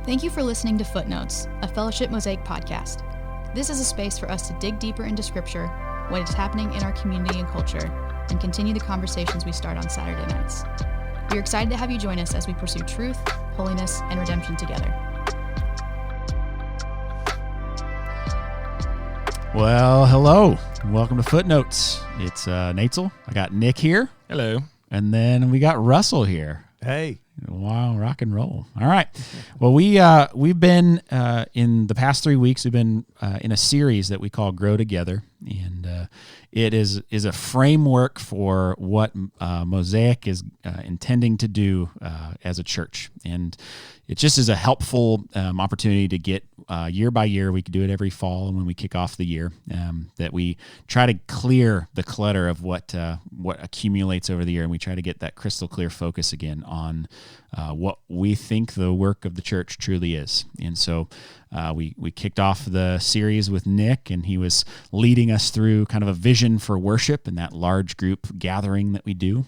Thank you for listening to Footnotes, a Fellowship Mosaic podcast. This is a space for us to dig deeper into Scripture, what is happening in our community and culture, and continue the conversations we start on Saturday nights. We are excited to have you join us as we pursue truth, holiness, and redemption together. Well, hello. Welcome to Footnotes. It's Noetz. I got Nick here. Hello. And then we got Russell here. Hey. Wow, rock and roll. All right. Well, we've been in the past 3 weeks. We've been in a series that we call Grow Together, and it is a framework for what Mosaic is intending to do as a church, and it just is a helpful opportunity to get year by year. We could do it every fall, and when we kick off the year, that we try to clear the clutter of what accumulates over the year, and we try to get that crystal clear focus again on what we think the work of the church truly is. And so we kicked off the series with Nick, and he was leading us through kind of a vision for worship and that large group gathering that we do.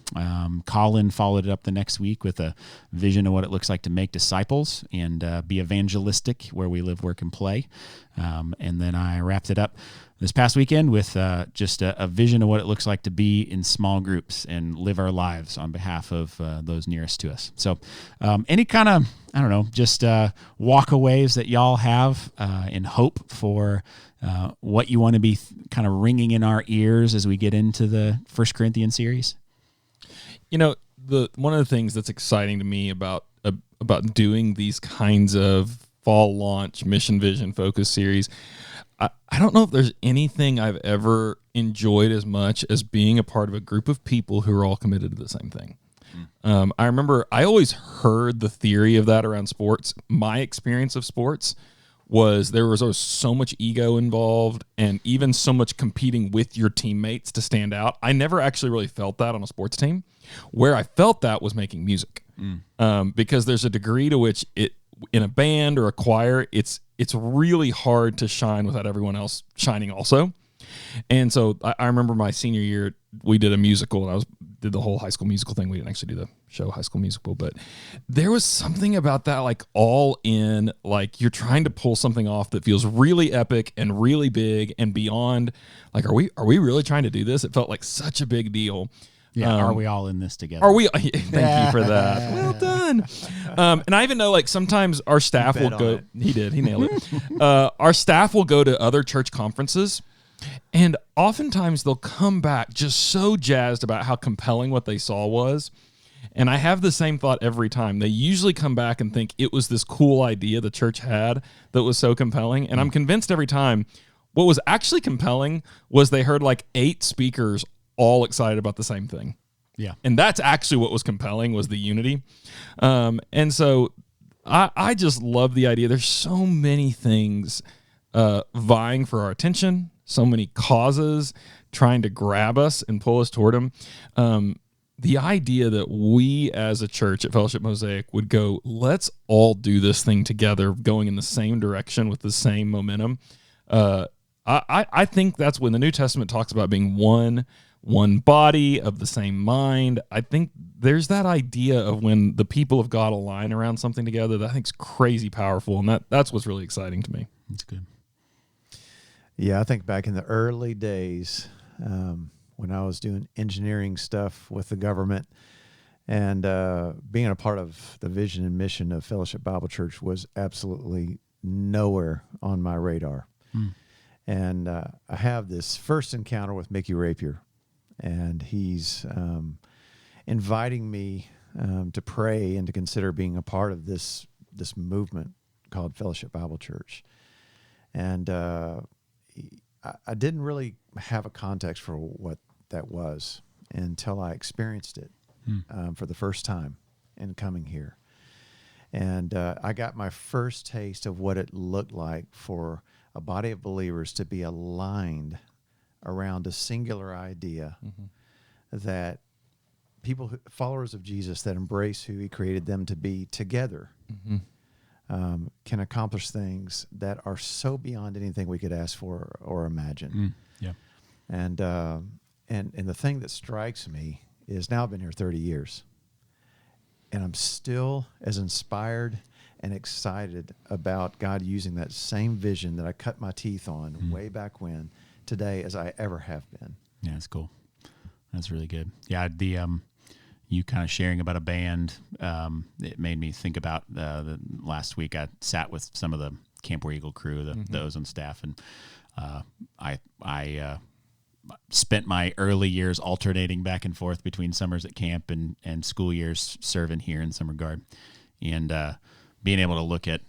Colin followed it up the next week with a vision of what it looks like to make disciples and be evangelistic where we live, work, and play. And then I wrapped it up this past weekend with just a vision of what it looks like to be in small groups and live our lives on behalf of those nearest to us. So any kind of, just walkaways that y'all have in hope for what you want to be kind of ringing in our ears as we get into the 1 Corinthians series? You know, one of the things that's exciting to me about doing these kinds of fall launch mission vision focus series, I don't know if there's anything I've ever enjoyed as much as being a part of a group of people who are all committed to the same thing. I remember I always heard the theory of that around sports. My experience of sports was there was always so much ego involved and even so much competing with your teammates to stand out. I never actually really felt that on a sports team. Where I felt that was making music, because there's a degree to which it in a band or a choir, it's really hard to shine without everyone else shining also. And so I remember my senior year, we did a musical, and did the whole High School Musical thing. We didn't actually do the show High School Musical, but there was something about that, like all in, like you're trying to pull something off that feels really epic and really big and beyond. Like, are we really trying to do this? It felt like such a big deal. Yeah, are we all in this together? Are we? Thank you for that. Well done. And I even know, like, sometimes our staff will go. He did. He nailed it. Our staff will go to other church conferences, and oftentimes they'll come back just so jazzed about how compelling what they saw was. And I have the same thought every time. They usually come back and think it was this cool idea the church had that was so compelling. And I'm convinced every time what was actually compelling was they heard like 8 speakers all excited about the same thing. Yeah. And that's actually what was compelling, was the unity. And so I just love the idea. There's so many things vying for our attention, so many causes trying to grab us and pull us toward them. The idea that we as a church at Fellowship Mosaic would go, let's all do this thing together, going in the same direction with the same momentum. I think that's when the New Testament talks about being one body of the same mind. I think there's that idea of when the people of God align around something together that I think is crazy powerful, and that's what's really exciting to me. That's good. Yeah, I think back in the early days when I was doing engineering stuff with the government, and being a part of the vision and mission of Fellowship Bible Church was absolutely nowhere on my radar. And I have this first encounter with Mickey Rapier, and he's inviting me to pray and to consider being a part of this movement called Fellowship Bible Church. And I didn't really have a context for what that was until I experienced it for the first time in coming here. And I got my first taste of what it looked like for a body of believers to be aligned around a singular idea that people, followers of Jesus that embrace who he created them to be together, can accomplish things that are so beyond anything we could ask for or imagine. Yeah. And the thing that strikes me is now I've been here 30 years, and I'm still as inspired and excited about God using that same vision that I cut my teeth on way back when today as I ever have been. Yeah, that's cool. That's really good. Yeah, you kind of sharing about a band, it made me think about the last week I sat with some of the Camp War Eagle crew, those on staff, and I spent my early years alternating back and forth between summers at camp and school years serving here in some regard, and being able to look at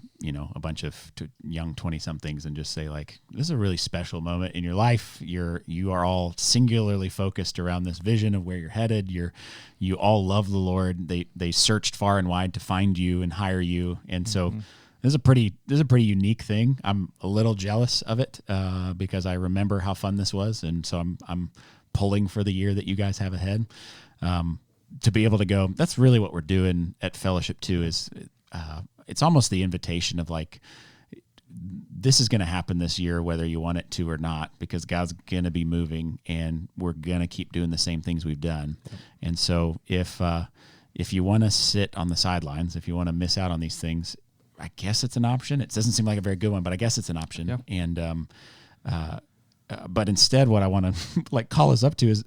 a bunch of young 20-somethings and just say, like, this is a really special moment in your life. You are all singularly focused around this vision of where you're headed. You all love the Lord. They searched far and wide to find you and hire you, and so this is a pretty unique thing. I'm a little jealous of it because I remember how fun this was, and so I'm pulling for the year that you guys have ahead. To be able to go, that's really what we're doing at Fellowship too. Is it's almost the invitation of, like, this is going to happen this year, whether you want it to or not, because God's going to be moving, and we're going to keep doing the same things we've done. Yep. And so if you want to sit on the sidelines, if you want to miss out on these things, I guess it's an option. It doesn't seem like a very good one, but I guess it's an option. Yeah. And but instead, what I want to call us up to is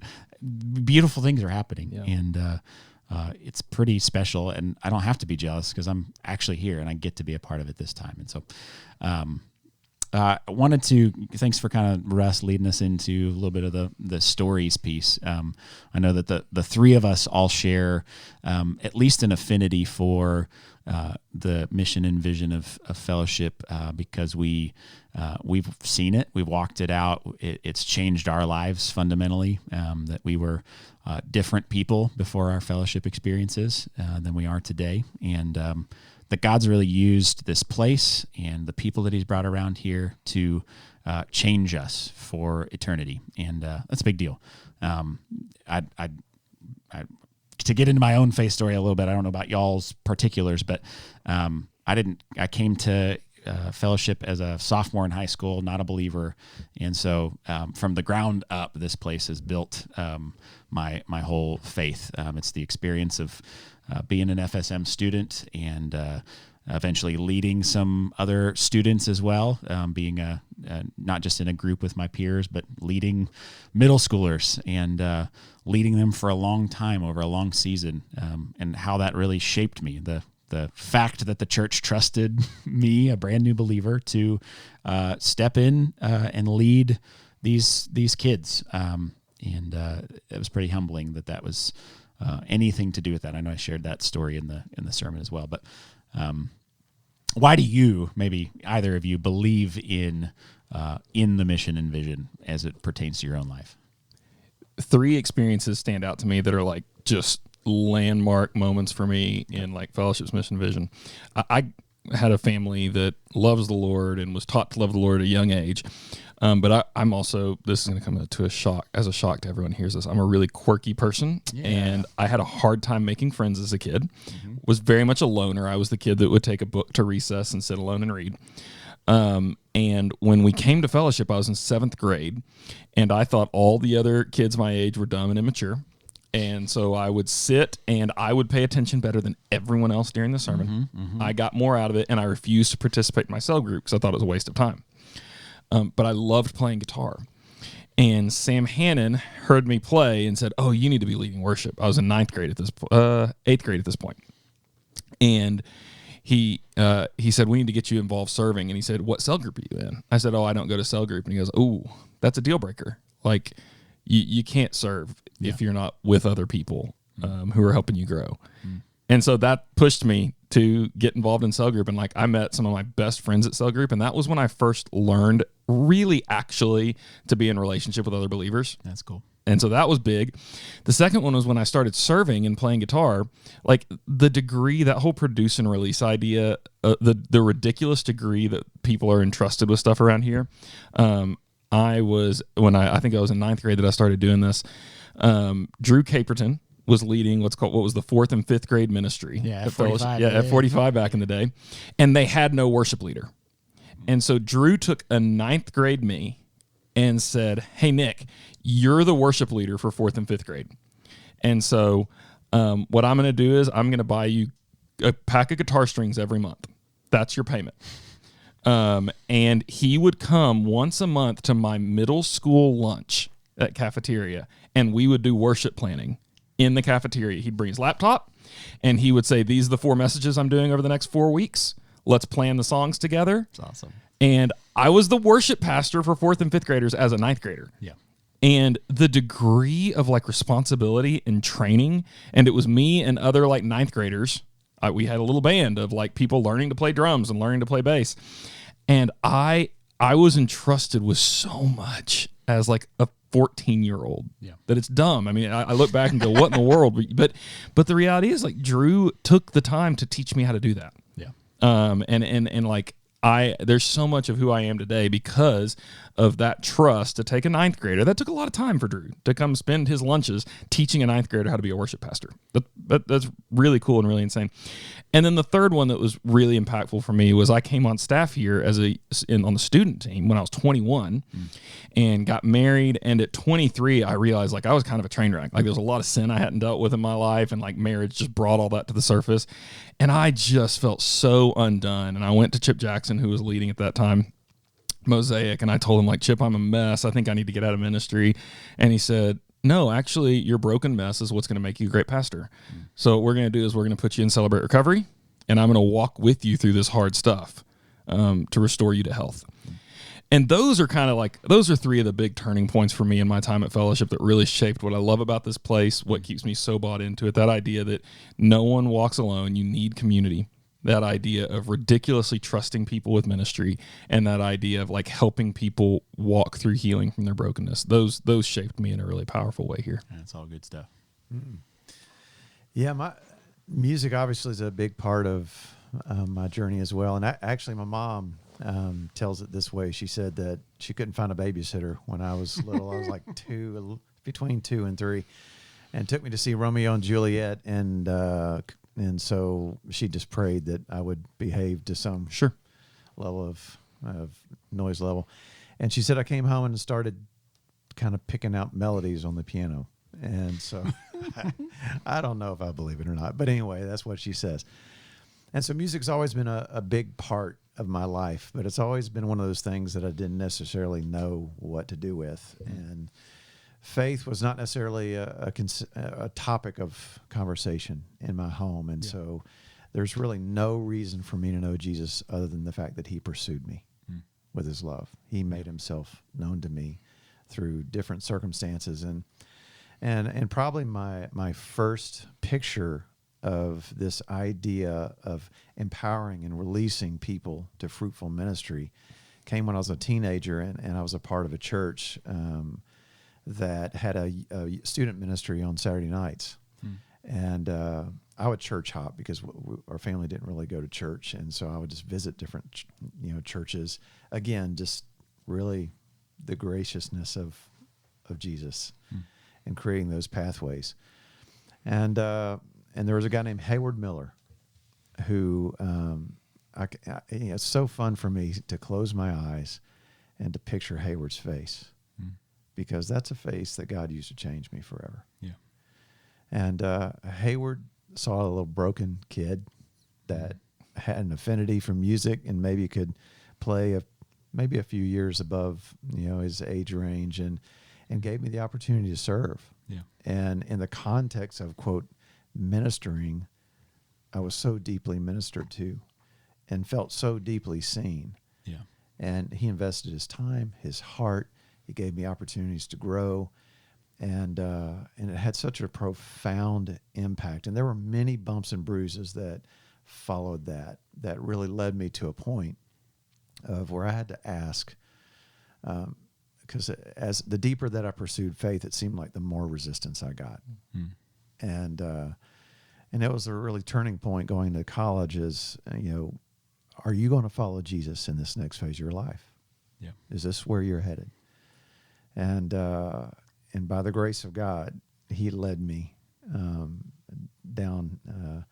beautiful things are happening, and it's pretty special. And I don't have to be jealous because I'm actually here and I get to be a part of it this time. And so, I wanted to thanks for kind of Russ leading us into a little bit of the stories piece. I know that the three of us all share at least an affinity for the mission and vision of Fellowship because we've seen it, we've walked it out. It's changed our lives fundamentally. That we were different people before our Fellowship experiences than we are today, and that God's really used this place and the people that He's brought around here to change us for eternity, and that's a big deal. To get into my own faith story a little bit, I don't know about y'all's particulars, but I came to Fellowship as a sophomore in high school, not a believer, and so from the ground up, this place has built my whole faith. It's the experience of being an FSM student and eventually leading some other students as well, being not just in a group with my peers, but leading middle schoolers and leading them for a long time over a long season, and how that really shaped me. The fact that the church trusted me, a brand new believer, to step in and lead these kids, and it was pretty humbling that was anything to do with that. I know I shared that story in the sermon as well, but why do you, maybe either of you, believe in the mission and vision as it pertains to your own life? 3 experiences stand out to me that are like just landmark moments for me in like Fellowship's mission vision. I had a family that loves the Lord and was taught to love the Lord at a young age. But I'm also, this is going to come to a shock to everyone who hears this. I'm a really quirky person, and I had a hard time making friends as a kid. Was very much a loner. I was the kid that would take a book to recess and sit alone and read. And when we came to Fellowship, I was in 7th grade, and I thought all the other kids my age were dumb and immature. And so I would sit and I would pay attention better than everyone else during the sermon. I got more out of it, and I refused to participate in my cell group because I thought it was a waste of time. But I loved playing guitar. And Sam Hannon heard me play and said, "Oh, you need to be leading worship." I was in 8th grade at this point. And he said, "We need to get you involved serving." And he said, "What cell group are you in?" I said, "Oh, I don't go to cell group." And he goes, "Oh, that's a deal breaker. Like, you can't serve if you're not with other people who are helping you grow." And so that pushed me to get involved in cell group. And like, I met some of my best friends at cell group. And that was when I first learned really actually to be in relationship with other believers. That's cool. And so that was big. The second one was when I started serving and playing guitar. Like, the degree, that whole produce and release idea, the ridiculous degree that people are entrusted with stuff around here. I think I was in 9th grade that I started doing this. Drew Caperton was leading what was the 4th and 5th grade ministry. At 45. At 45 back in the day. And they had no worship leader. And so Drew took a 9th grade me and said, "Hey, Nick, you're the worship leader for 4th and 5th grade. And so what I'm going to do is I'm going to buy you a pack of guitar strings every month. That's your payment. And he would come once a month to my middle school lunch at cafeteria, and we would do worship planning in the cafeteria. He'd bring his laptop, and he would say, these are the 4 messages I'm doing over the next 4 weeks. Let's plan the songs together. That's awesome. And I was the worship pastor for 4th and 5th graders as a 9th grader. Yeah. And the degree of like responsibility and training, and it was me and other like 9th graders. We had a little band of like people learning to play drums and learning to play bass. And I was entrusted with so much as like a 14-year-old that it's dumb. I mean, I look back and go, what in the world? But the reality is like Drew took the time to teach me how to do that. Yeah. And like there's so much of who I am today because of that trust to take a 9th grader. That took a lot of time for Drew to come spend his lunches teaching a 9th grader how to be a worship pastor. That's really cool and really insane. And then the third one that was really impactful for me was I came on staff here on the student team when I was 21 and got married. And at 23, I realized like I was kind of a train wreck. Like there was a lot of sin I hadn't dealt with in my life, and like marriage just brought all that to the surface. And I just felt so undone. And I went to Chip Jackson, who was leading at that time, Mosaic, and I told him like, Chip, I'm a mess. I think I need to get out of ministry. And he said, no, actually, your broken mess is what's going to make you a great pastor. So what we're going to do is we're going to put you in Celebrate Recovery, and I'm going to walk with you through this hard stuff to restore you to health. And those are 3 of the big turning points for me in my time at Fellowship that really shaped what I love about this place, what keeps me so bought into it, that idea that no one walks alone, you need community. That idea of ridiculously trusting people with ministry, and that idea of like helping people walk through healing from their brokenness. Those shaped me in a really powerful way here. That's all good stuff. Yeah, my music obviously is a big part of my journey as well. And actually, my mom tells it this way. She said that she couldn't find a babysitter when I was little. I was like between 2 and 3, and took me to see Romeo and Juliet, and so she just prayed that I would behave to some level of noise level. And she said I came home and started kind of picking out melodies on the piano. And so I don't know if I believe it or not. But anyway, that's what she says. And so music's always been a big part of my life. But it's always been one of those things that I didn't necessarily know what to do with. And faith was not necessarily a topic of conversation in my home. And so there's really no reason for me to know Jesus other than the fact that he pursued me with his love. He made himself known to me through different circumstances. And probably my first picture of this idea of empowering and releasing people to fruitful ministry came when I was a teenager, and I was a part of a church that had a student ministry on Saturday nights. And I would church hop because our family didn't really go to church. And so I would just visit different churches. Again, just really the graciousness of Jesus and creating those pathways. And there was a guy named Hayward Miller who it's so fun for me to close my eyes and to picture Hayward's face. Because that's a face that God used to change me forever. Yeah. And Hayward saw a little broken kid that had an affinity for music and maybe could play maybe a few years above his age range, and gave me the opportunity to serve. Yeah. And in the context of, quote, ministering, I was so deeply ministered to and felt so deeply seen. Yeah. And he invested his time, his heart. He gave me opportunities to grow, and it had such a profound impact. And there were many bumps and bruises that followed that really led me to a point of where I had to ask, because as the deeper that I pursued faith, it seemed like the more resistance I got. And it was a really turning point going to college is, are you going to follow Jesus in this next phase of your life? Yeah. Is this where you're headed? And by the grace of God, he led me down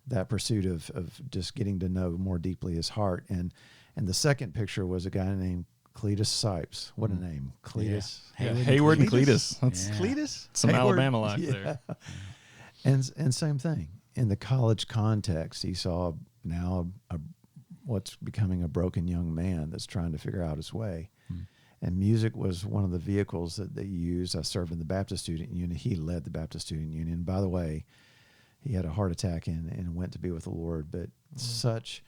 that pursuit of just getting to know more deeply his heart. And the second picture was a guy named Cletus Sipes. What a name. Cletus. Yeah. Hayward and Cletus. That's Cletus? Some Hayward. Alabama life there. And same thing. In the college context, he saw now a what's becoming a broken young man that's trying to figure out his way. And music was one of the vehicles that they used. I served in the Baptist Student Union. He led the Baptist Student Union. By the way, he had a heart attack and went to be with the Lord. But such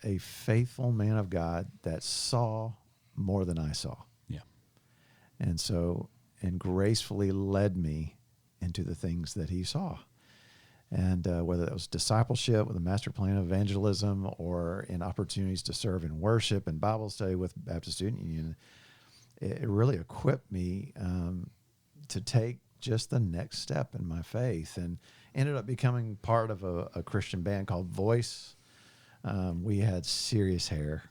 a faithful man of God that saw more than I saw. Yeah. And so, and gracefully led me into the things that he saw. And whether that was discipleship with a master plan of evangelism or in opportunities to serve in worship and Bible study with Baptist Student Union, it really equipped me to take just the next step in my faith, and ended up becoming part of a Christian band called Voice. We had serious hair.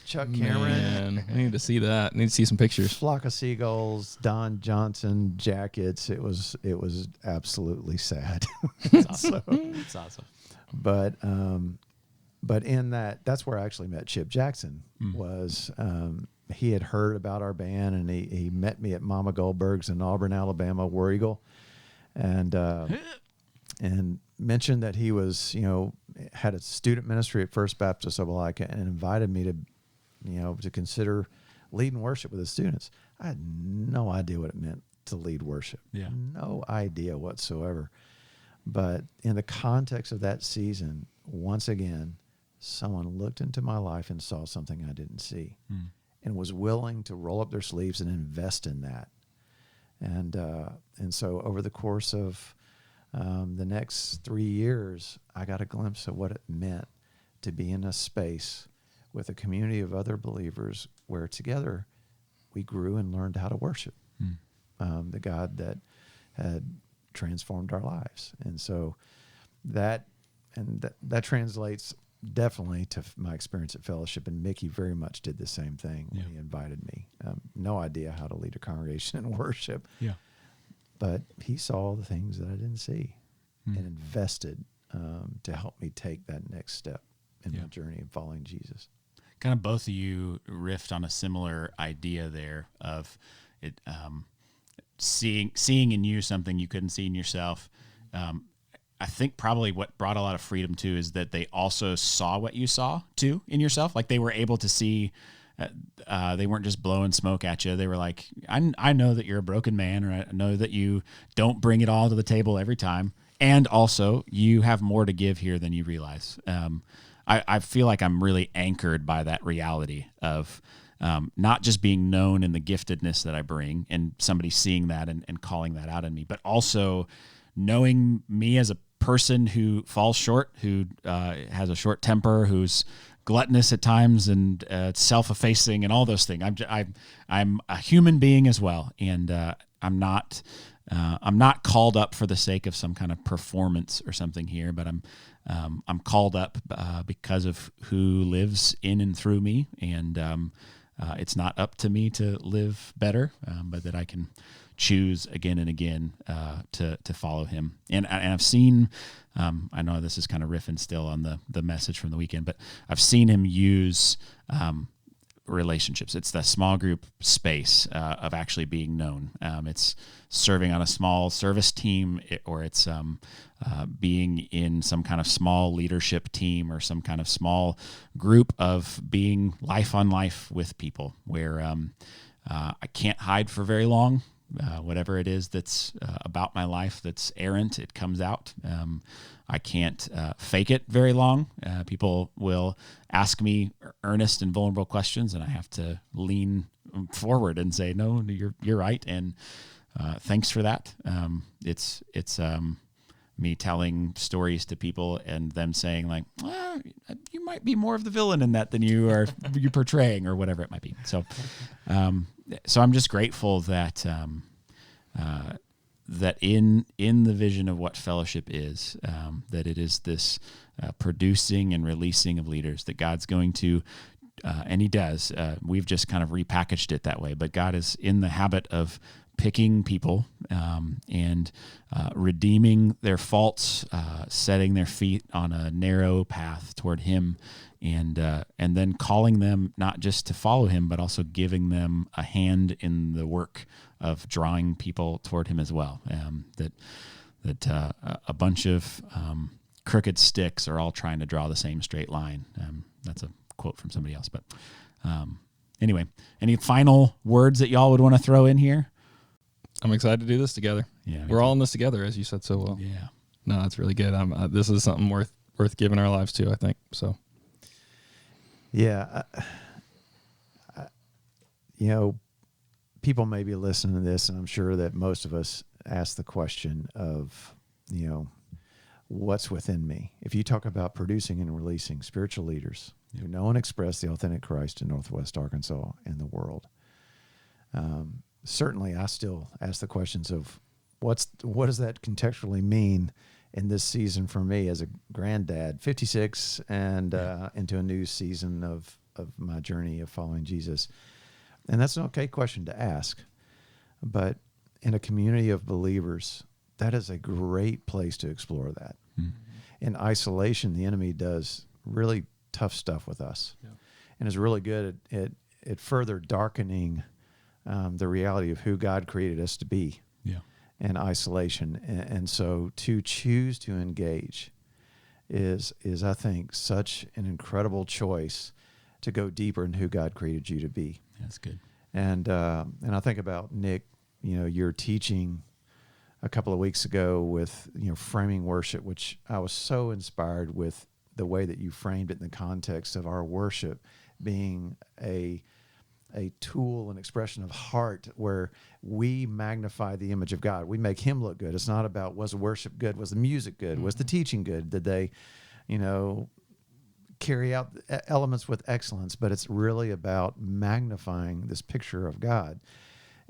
Chuck Cameron. Man, I need to see that. I need to see some pictures. Flock of Seagulls, Don Johnson jackets. It was absolutely sad. It's awesome. It's awesome. But in that's where I actually met Chip Jackson. Was he had heard about our band, and he met me at Mama Goldberg's in Auburn, Alabama, War Eagle, and mentioned that he was, had a student ministry at First Baptist Opelika, and invited me to consider leading worship with the students. I had no idea what it meant to lead worship. Yeah. No idea whatsoever. But in the context of that season, once again, someone looked into my life and saw something I didn't see, and was willing to roll up their sleeves and invest in that. And so over the course of the next 3 years, I got a glimpse of what it meant to be in a space with a community of other believers where together we grew and learned how to worship the God that had transformed our lives. And so that translates definitely to my experience at Fellowship, and Mickey very much did the same thing when he invited me. No idea how to lead a congregation in worship, but he saw the things that I didn't see and invested to help me take that next step in my journey of following Jesus. Kind of both of you riffed on a similar idea there of it, seeing in you something you couldn't see in yourself. I think probably what brought a lot of freedom too is that they also saw what you saw too in yourself. Like they were able to see, they weren't just blowing smoke at you. They were like, I know that you're a broken man, or I know that you don't bring it all to the table every time. And also you have more to give here than you realize. I feel like I'm really anchored by that reality of not just being known in the giftedness that I bring and somebody seeing that and calling that out in me, but also knowing me as a person who falls short, who has a short temper, who's gluttonous at times and self-effacing and all those things. I'm a human being as well, and I'm not called up for the sake of some kind of performance or something here, but I'm called up because of who lives in and through me, and it's not up to me to live better, but that I can choose again and again to follow him. And I've seen, I know this is kind of riffing still on the message from the weekend, but I've seen him use relationships. It's the small group space of actually being known. It's serving on a small service team, or it's being in some kind of small leadership team or some kind of small group of being life on life with people where I can't hide for very long. Whatever it is that's about my life that's errant, it comes out. I can't fake it very long. People will ask me earnest and vulnerable questions, and I have to lean forward and say, "No, you're right," and thanks for that. It's me telling stories to people and them saying like, well, "You might be more of the villain in that than you portraying," or whatever it might be. So I'm just grateful that that in the vision of what Fellowship is, that it is this producing and releasing of leaders, that God's going to, and he does, we've just kind of repackaged it that way, but God is in the habit of picking people and redeeming their faults, setting their feet on a narrow path toward him, and then calling them not just to follow him, but also giving them a hand in the work of drawing people toward him as well. That a bunch of crooked sticks are all trying to draw the same straight line. That's a quote from somebody else. But anyway, any final words that y'all would want to throw in here? I'm excited to do this together. Yeah, we're all in this together, as you said so well. Yeah. No, it's really good. This is something worth giving our lives to, I think. So. Yeah. People may be listening to this, and I'm sure that most of us ask the question of, what's within me? If you talk about producing and releasing spiritual leaders who know and express the authentic Christ in Northwest Arkansas and the world, certainly I still ask the questions of what does that contextually mean in this season for me as a granddad, 56, and into a new season of my journey of following Jesus. And that's an okay question to ask. But in a community of believers, that is a great place to explore that. Mm-hmm. In isolation, the enemy does really tough stuff with us, and is really good at further darkening the reality of who God created us to be in isolation. And so to choose to engage is I think, such an incredible choice to go deeper in who God created you to be. That's good. And I think about, Nick, your teaching a couple of weeks ago with, framing worship, which I was so inspired with the way that you framed it in the context of our worship being a tool, an expression of heart where we magnify the image of God. We make him look good. It's not about, was the worship good? Was the music good? Mm-hmm. Was the teaching good? Did they, carry out elements with excellence? But it's really about magnifying this picture of God.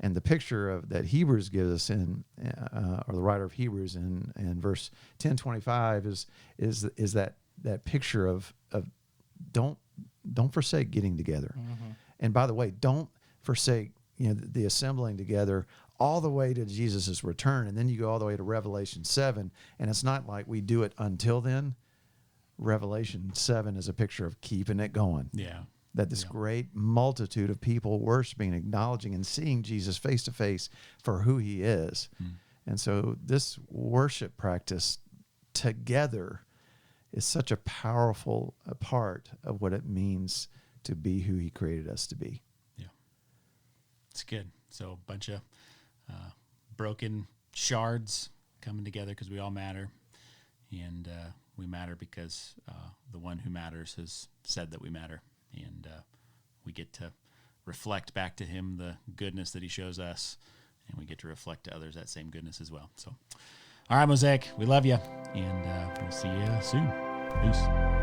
And the picture of that Hebrews gives us in, or the writer of Hebrews in verse 10:25 is that picture of don't forsake getting together. Mm-hmm. And by the way, don't forsake the assembling together all the way to Jesus' return, and then you go all the way to Revelation 7. And it's not like we do it until then. Revelation 7 is a picture of keeping it going. Yeah. That this great multitude of people worshiping, acknowledging, and seeing Jesus face to face for who he is. Mm. And so this worship practice together is such a powerful part of what it means to be who he created us to be. Yeah. It's good. So a bunch of broken shards coming together because we all matter. And we matter because the one who matters has said that we matter. And we get to reflect back to him the goodness that he shows us, and we get to reflect to others that same goodness as well. So, all right, Mosaic, we love you, and we'll see you soon. Peace.